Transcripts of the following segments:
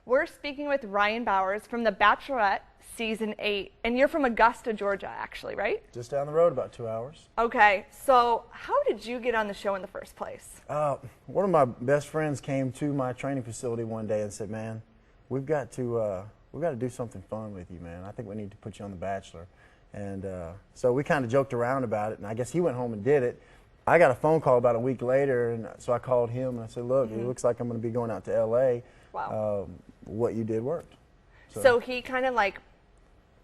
We're speaking with Ryan Bowers from The Bachelorette Season 8, and you're from Augusta, Georgia, actually, right? Just down the road, about 2 hours. Okay, so how did you get on the show in the first place? One of my best friends came to my training facility one day and said, "Man, we've got to do something fun with you, man. I think we need to put you on The Bachelor." And so we kind of joked around about it, and I guess he went home and did it. I got a phone call about a week later, and so I called him and I said, "Look, it looks like I'm going to be going out to L.A. Wow. What you did worked." So he kind of like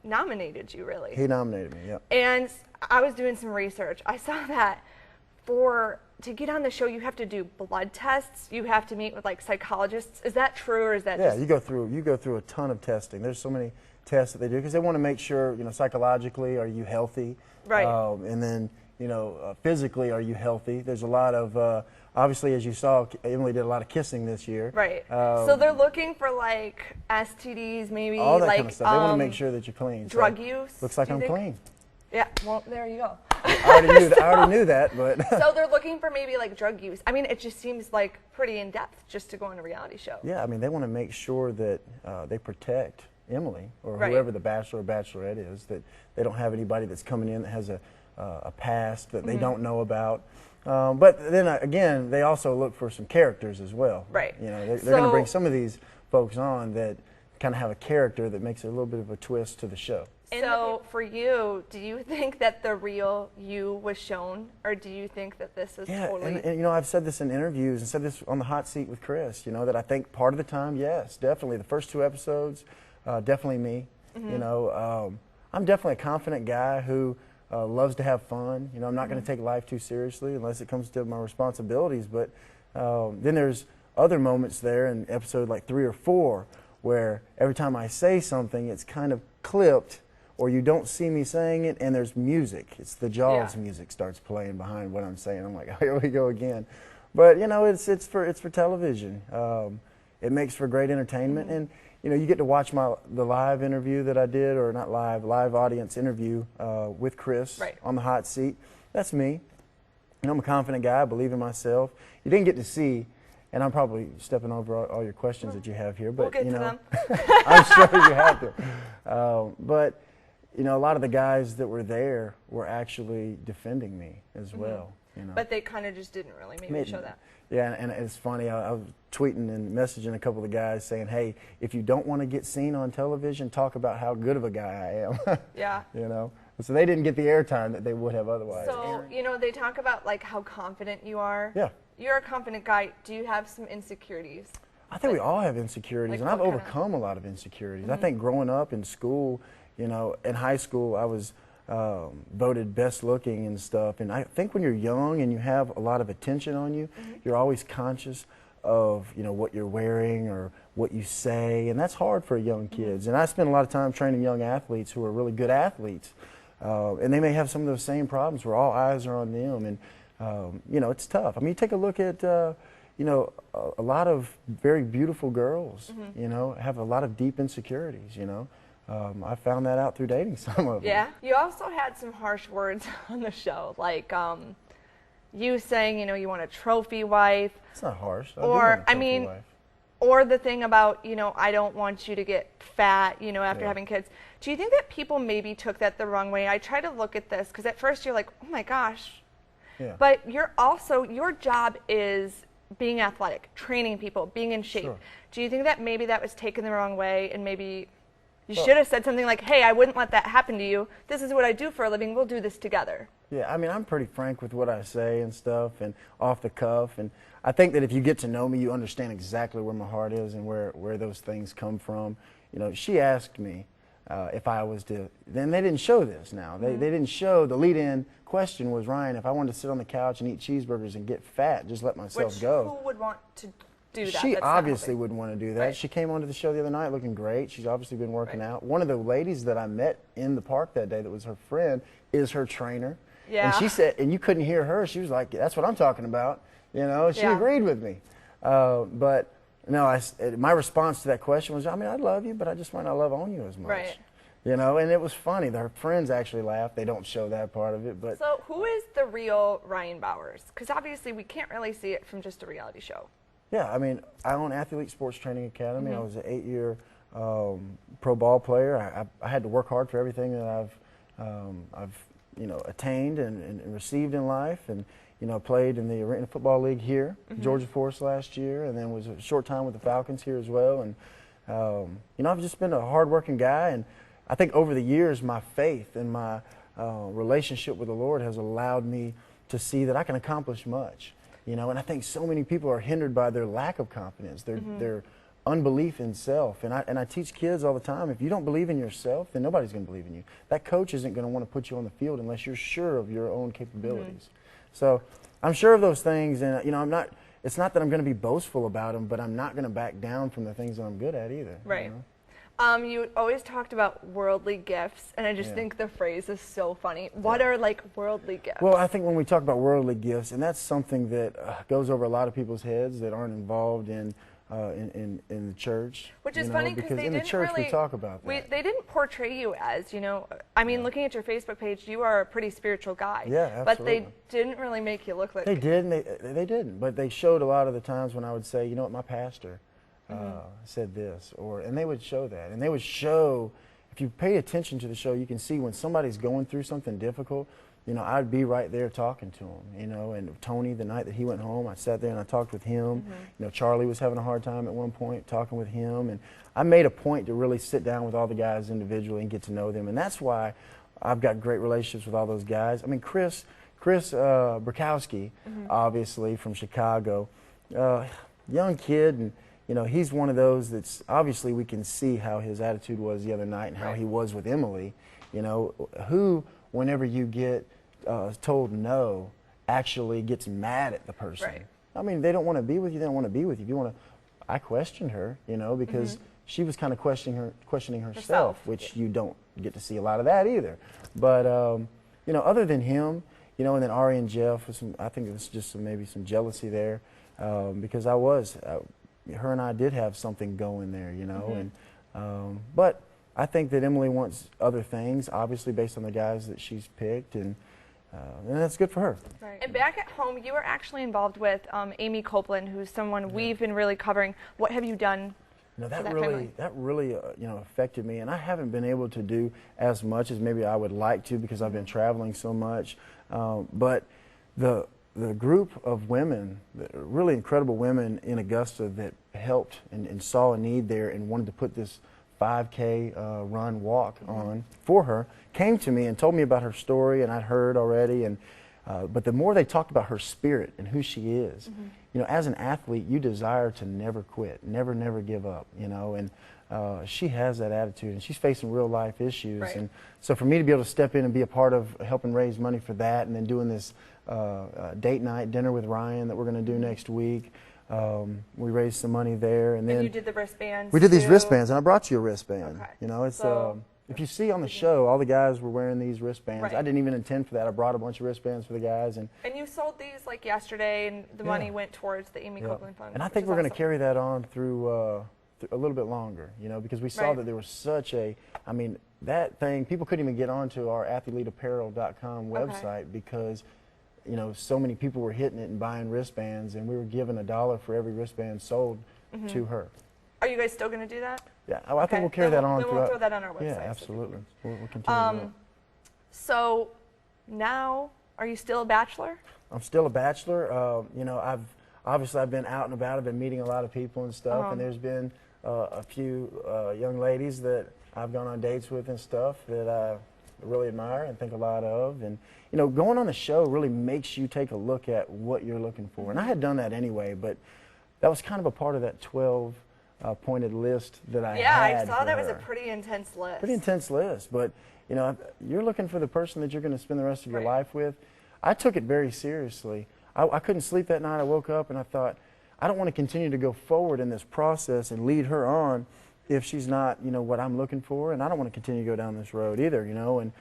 nominated you, really. He nominated me, yeah. And I was doing some research. I saw that to get on the show, you have to do blood tests. You have to meet with like psychologists. Is that true, or is that just... you go through a ton of testing. There's so many tests that they do because they want to make sure, psychologically, are you healthy? Right. And then, physically, are you healthy? There's a lot of, obviously, as you saw, Emily did a lot of kissing this year. Right. So they're looking for like STDs, maybe all that like kind of stuff. They want to make sure that you're clean. Drug so use. Looks like I'm clean. Yeah. Well, there you go. I already knew that, but. So they're looking for maybe like drug use. I mean, it just seems like pretty in depth just to go on a reality show. Yeah, I mean, they want to make sure that they protect Emily or whoever the Bachelor or Bachelorette is, that they don't have anybody that's coming in that has a past that they don't know about. But then again, they also look for some characters as well. Right. They're going to bring some of these folks on that kind of have a character that makes it a little bit of a twist to the show. So for you, do you think that the real you was shown, or do you think that this is totally... and I've said this in interviews and said this on the hot seat with Chris, that I think part of the time, yes, definitely. The first 2 episodes, definitely me. I'm definitely a confident guy who loves to have fun. I'm not going to take life too seriously unless it comes to my responsibilities. But then there's other moments there in episode like 3 or 4 where every time I say something, it's kind of clipped, or you don't see me saying it, and there's music. It's the Jaws music starts playing behind what I'm saying. I'm like, oh, here we go again. But it's for television. It makes for great entertainment, and you get to watch the live interview that I did, or not live audience interview with Chris on the hot seat. That's me. I'm a confident guy. I believe in myself. You didn't get to see, and I'm probably stepping over all your questions that you have here, but we'll get to them. I'm sure you have to. But a lot of the guys that were there were actually defending me as well. But they kind of just didn't really maybe show that. Yeah, and it's funny. I was tweeting and messaging a couple of guys saying, "Hey, if you don't want to get seen on television, talk about how good of a guy I am." Yeah. So they didn't get the airtime that they would have otherwise. So they talk about like how confident you are. Yeah. You're a confident guy. Do you have some insecurities? I think we all have insecurities, and I've overcome a lot of insecurities. I think growing up in school, in high school, I was voted best looking and stuff. And I think when you're young and you have a lot of attention on you, you're always conscious of what you're wearing or what you say, and that's hard for young kids. And I spend a lot of time training young athletes who are really good athletes, and they may have some of those same problems where all eyes are on them, and it's tough. I mean, you take a look at a lot of very beautiful girls, have a lot of deep insecurities, I found that out through dating some of them. Yeah. You also had some harsh words on the show, like you saying, you want a trophy wife. It's not harsh. Or, or the thing about, I don't want you to get fat, after having kids. Do you think that people maybe took that the wrong way? I try to look at this, because at first you're like, oh my gosh. Yeah. But your job is being athletic, training people, being in shape. Sure. Do you think that maybe that was taken the wrong way, and maybe you should have said something like, hey, I wouldn't let that happen to you. This is what I do for a living. We'll do this together. Yeah, I mean, I'm pretty frank with what I say and stuff, and off the cuff. And I think that if you get to know me, you understand exactly where my heart is and where those things come from. She asked me if I was to, then they didn't show this now. They didn't show, the lead-in question was, Ryan, if I wanted to sit on the couch and eat cheeseburgers and get fat, just let myself go. Who would want to do that? She obviously wouldn't want to do that. Right. She came onto the show the other night looking great. She's obviously been working out. One of the ladies that I met in the park that day that was her friend is her trainer. Yeah. And she said, and you couldn't hear her, she was like, that's what I'm talking about. She agreed with me. But no, my response to that question was, I mean, I love you, but I just might not love on you as much. Right. And it was funny. Her friends actually laughed. They don't show that part of it. But so who is the real Ryan Bowers? Because obviously we can't really see it from just a reality show. Yeah, I mean, I own Athlete Sports Training Academy. I was an 8-year pro ball player. I had to work hard for everything that I've attained and received in life, and played in the Arena Football League here, Georgia Force last year, and then was a short time with the Falcons here as well. And I've just been a hard-working guy, and I think over the years my faith and my relationship with the Lord has allowed me to see that I can accomplish much. And I think so many people are hindered by their lack of confidence, their unbelief in self. And I teach kids all the time, if you don't believe in yourself, then nobody's going to believe in you. That coach isn't going to want to put you on the field unless you're sure of your own capabilities. So I'm sure of those things, and it's not that I'm going to be boastful about them, but I'm not going to back down from the things that I'm good at either. Right. You always talked about worldly gifts, and I just think the phrase is so funny. What are like worldly gifts? Well, I think when we talk about worldly gifts, and that's something that goes over a lot of people's heads that aren't involved in the church. Which is funny because in the church we talk about that. They didn't portray you as, I mean, looking at your Facebook page, you are a pretty spiritual guy. Yeah, absolutely. But they didn't really make you look like. They did, and they didn't. But they showed a lot of the times when I would say, my pastor said this, and they would show that, and they would show. If you pay attention to the show, you can see when somebody's going through something difficult. I'd be right there talking to him, and Tony, the night that he went home, I sat there and I talked with him. Charlie was having a hard time at one point, talking with him, and I made a point to really sit down with all the guys individually and get to know them, and that's why I've got great relationships with all those guys. I mean, Chris Burkowski, obviously from Chicago, young kid, and he's one of those that's obviously we can see how his attitude was the other night and how he was with Emily. Who, whenever you get told no, actually gets mad at the person. Right. I mean, they don't want to be with you. They don't want to be with you. If you want to, I questioned her, because she was kind of questioning herself, which you don't get to see a lot of that either. But other than him, and then Ari and Jeff, I think it was just maybe some jealousy there, because her and I did have something going there, and but I think that Emily wants other things, obviously based on the guys that she's picked, and that's good for her. Right. And back at home, you were actually involved with Aimee Copeland, who's someone we've been really covering. What have you done? That really affected me, and I haven't been able to do as much as maybe I would like to because I've been traveling so much. But the group of women, really incredible women in Augusta that helped and saw a need there and wanted to put this 5K walk on for her, came to me and told me about her story, and I'd heard already. And but the more they talked about her spirit and who she is, as an athlete, you desire to never quit, never give up, and she has that attitude, and she's facing real life issues. Right. And so for me to be able to step in and be a part of helping raise money for that, and then doing this date night dinner with Ryan that we're going to do next week. We raised some money there, and then you did the wristbands. We did these wristbands, and I brought you a wristband. Okay. It's if you see on the show, all the guys were wearing these wristbands. Right. I didn't even intend for that. I brought a bunch of wristbands for the guys, and you sold these like yesterday, and the money went towards the Aimee Copeland Fund. And I think we're going to carry that on through a little bit longer, because we saw that there was such a, that thing, people couldn't even get onto our athleteapparel.com website because so many people were hitting it and buying wristbands, and we were giving $1 for every wristband sold to her. Are you guys still going to do that? Yeah, I think we'll carry that on. Then we'll throw that on our website. Yeah, absolutely. We'll continue that. So now, are you still a bachelor? I'm still a bachelor. I've been out and about. I've been meeting a lot of people and stuff, and there's been a few young ladies that I've gone on dates with and stuff that I really admire and think a lot of. And going on the show really makes you take a look at what you're looking for. And I had done that anyway, but that was kind of a part of that 12 pointed list that I had. Yeah, I saw that was a pretty intense list. Pretty intense list, but you're looking for the person that you're going to spend the rest of your life with. I took it very seriously. I couldn't sleep that night. I woke up and I thought, I don't want to continue to go forward in this process and lead her on if she's not, what I'm looking for, and I don't want to continue to go down this road either, and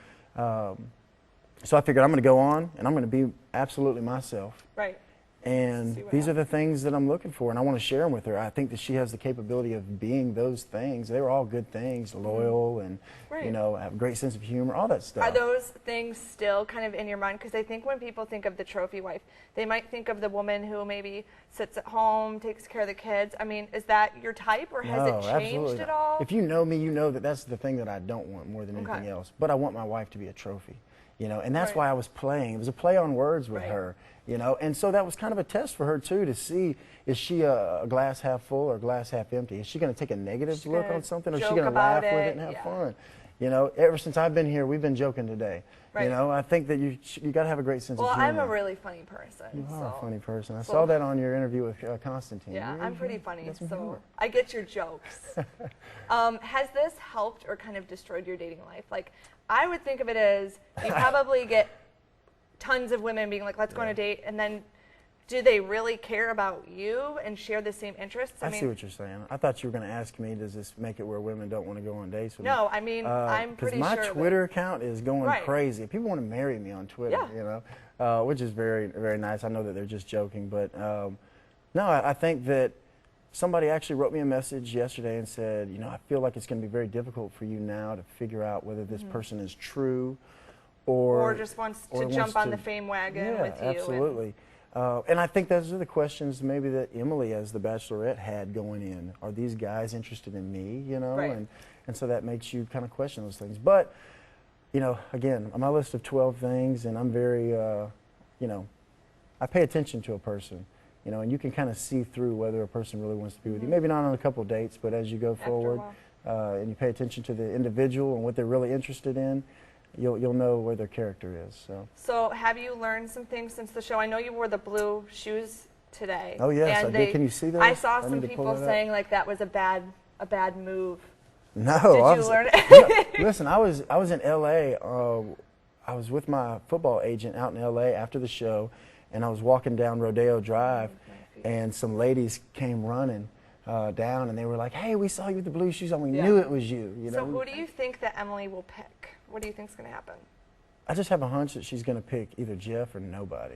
so I figured I'm going to go on and I'm going to be absolutely myself. Right. And these are the things that I'm looking for, and I want to share them with her. I think that she has the capability of being those things. They were all good things, loyal and, you know, have a great sense of humor, all that stuff. Are those things still kind of in your mind? Because I think when people think of the trophy wife, they might think of the woman who maybe sits at home, takes care of the kids. I mean, is that your type, or has it changed at all? If you know me, you know that that's the thing that I don't want more than anything else. But I want my wife to be a trophy, you know, and that's why I was playing. It was a play on words with her. You know, and so that was kind of a test for her too, to see, is she a glass half full or glass half empty? Is she going to take a negative look on something, or is she going to laugh with it and have fun? You know, ever since I've been here, we've been joking today. You know, I think that you got to have a great sense of humor. Well, I'm a really funny person. You are a funny person. I saw that on your interview with Constantine. Yeah, I'm pretty funny, so I get your jokes. Has this helped or kind of destroyed your dating life? Like, I would think of it as you probably get tons of women being like, let's go on a date, and then do they really care about you and share the same interests? I mean, see what you're saying. I thought you were going to ask me, does this make it where women don't want to go on dates with me? No, I mean, I'm pretty sure. Because my Twitter account is going crazy. People want to marry me on Twitter, you know, which is very, very nice. I know that they're just joking, but no, I think that somebody actually wrote me a message yesterday and said, you know, I feel like it's going to be very difficult for you now to figure out whether this person is true or just wants to jump on the fame wagon with you. Absolutely. And I think those are the questions maybe that Emily, as the Bachelorette, had going in. Are these guys interested in me, you know? And so that makes you kind of question those things. But, you know, again, on my list of 12 things, and I'm very, you know, I pay attention to a person, you know, and you can kind of see through whether a person really wants to be with you. Maybe not on a couple of dates, but as you go forward and you pay attention to the individual and what they're really interested in, you'll know where their character is. So have you learned some things since the show? I know you wore the blue shoes today. Oh yes, I did. Can you see those? I saw some people saying like that was a bad move. No, did you learn it? Listen, I was in L.A. I was with my football agent out in L.A. after the show, and I was walking down Rodeo Drive, and some ladies came running down, and they were like, "Hey, we saw you with the blue shoes on. We knew it was you." You know. So who do you think that Emily will pick? What do you think's going to happen? I just have a hunch that she's going to pick either Jeff or nobody.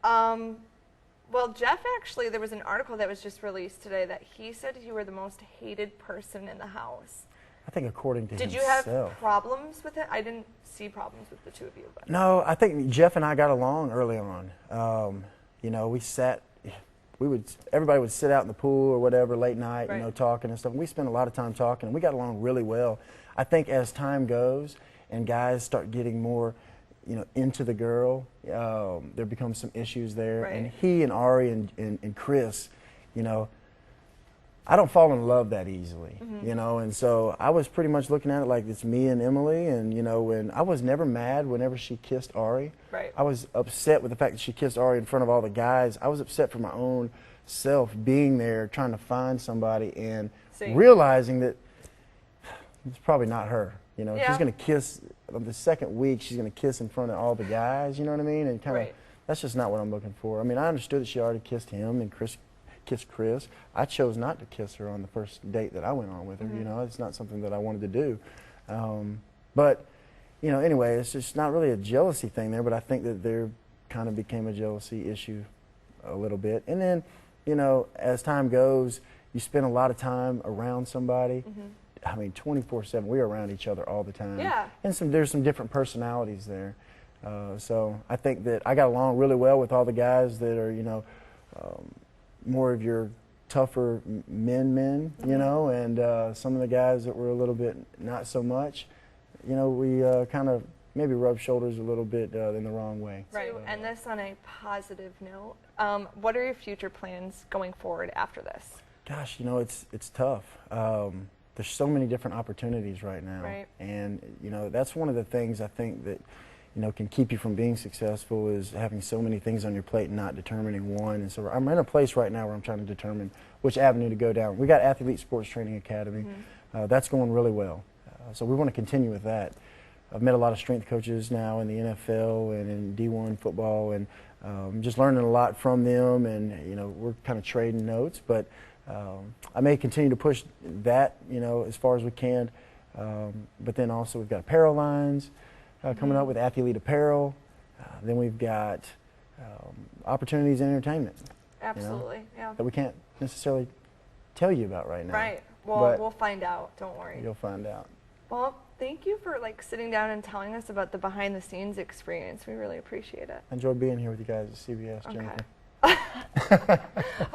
Well, Jeff, actually, there was an article that was just released today that he said you were the most hated person in the house. I think according to himself. Did you have problems with it? I didn't see problems with the two of you. But. No, I think Jeff and I got along early on. You know, everybody would sit out in the pool or whatever late night, you know, talking and stuff. And we spent a lot of time talking, and we got along really well. I think as time goes and guys start getting more, you know, into the girl, there becomes some issues there. And he and Ari and Chris, you know, I don't fall in love that easily, you know, and so I was pretty much looking at it like it's me and Emily, and, you know, and I was never mad whenever she kissed Ari. I was upset with the fact that she kissed Ari in front of all the guys. I was upset for my own self being there, trying to find somebody and realizing that it's probably not her. You know, she's going to kiss, the second week, she's going to kiss in front of all the guys, you know what I mean? And kind of, that's just not what I'm looking for. I mean, I understood that she already kissed him and kissed Chris. I chose not to kiss her on the first date that I went on with her. You know, it's not something that I wanted to do. But, you know, anyway, it's just not really a jealousy thing there, but I think that there kind of became a jealousy issue a little bit. And then, you know, as time goes, you spend a lot of time around somebody. I mean, 24/7, we're around each other all the time. And there's some different personalities there. So I think that I got along really well with all the guys that are, you know, more of your tougher men, you know, and some of the guys that were a little bit not so much, you know, we kind of maybe rubbed shoulders a little bit in the wrong way. And this on a positive note, what are your future plans going forward after this? Gosh, you know, it's tough. There's so many different opportunities right now. And, you know, that's one of the things I think that, you know, can keep you from being successful is having so many things on your plate and not determining one. And so I'm in a place right now where I'm trying to determine which avenue to go down. We got Athlete Sports Training Academy. That's going really well. So we want to continue with that. I've met a lot of strength coaches now in the NFL and in D1 football, and just learning a lot from them, and, you know, we're kind of trading notes, but I may continue to push that, you know, as far as we can. But then also we've got apparel lines coming up with Athlete Apparel. Then we've got opportunities in entertainment. Absolutely, yeah. That we can't necessarily tell you about right now. Right. Well, But we'll find out. Don't worry. you'll find out. Well, thank you for sitting down and telling us about the behind the scenes experience. We really appreciate it. I enjoyed being here with you guys at CBS, Okay. Jennifer.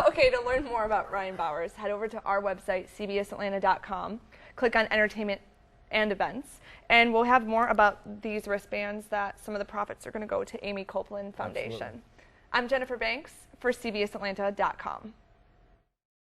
Okay, to learn more about Ryan Bowers, head over to our website, cbsatlanta.com. Click on Entertainment and Events, and we'll have more about these wristbands that some of the profits are going to go to Aimee Copeland Foundation. Absolutely. I'm Jennifer Banks for cbsatlanta.com.